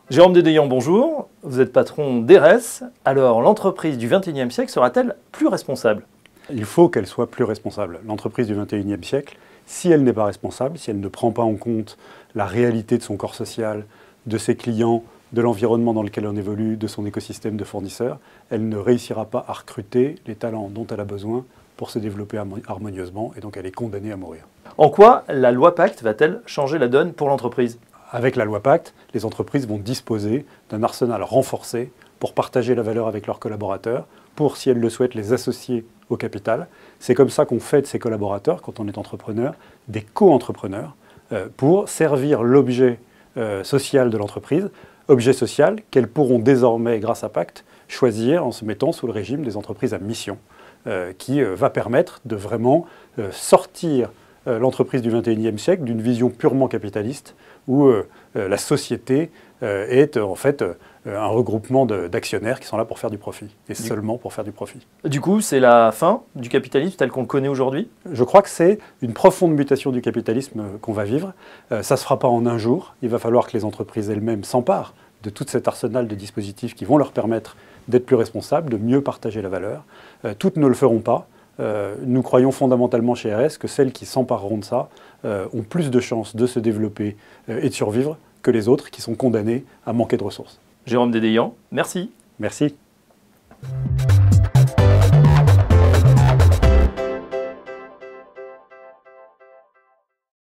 Jérôme Dédéian, bonjour. Vous êtes patron d'Eres. Alors, l'entreprise du XXIe siècle sera-t-elle plus responsable? Il faut qu'elle soit plus responsable. L'entreprise du XXIe siècle, si elle n'est pas responsable, si elle ne prend pas en compte la réalité de son corps social, de ses clients, de l'environnement dans lequel on évolue, de son écosystème de fournisseurs, elle ne réussira pas à recruter les talents dont elle a besoin pour se développer harmonieusement, et donc elle est condamnée à mourir. En quoi la loi Pacte va-t-elle changer la donne pour l'entreprise? Avec la loi Pacte, les entreprises vont disposer d'un arsenal renforcé pour partager la valeur avec leurs collaborateurs, pour, si elles le souhaitent, les associer au capital. C'est comme ça qu'on fait de ses collaborateurs, quand on est entrepreneur, des co-entrepreneurs, pour servir l'objet social de l'entreprise, objet social qu'elles pourront désormais, grâce à Pacte, choisir en se mettant sous le régime des entreprises à mission, qui va permettre de vraiment sortir l'entreprise du XXIe siècle d'une vision purement capitaliste, où la société est en fait un regroupement d'actionnaires qui sont là pour faire du profit, et seulement pour faire du profit. Du coup, c'est la fin du capitalisme tel qu'on le connaît aujourd'hui? Je crois que c'est une profonde mutation du capitalisme qu'on va vivre. Ça ne se fera pas en un jour. Il va falloir que les entreprises elles-mêmes s'emparent de tout cet arsenal de dispositifs qui vont leur permettre d'être plus responsables, de mieux partager la valeur. Toutes ne le feront pas. Nous croyons fondamentalement chez RS que celles qui s'empareront de ça ont plus de chances de se développer et de survivre que les autres qui sont condamnés à manquer de ressources. Jérôme Dédéian, merci. Merci.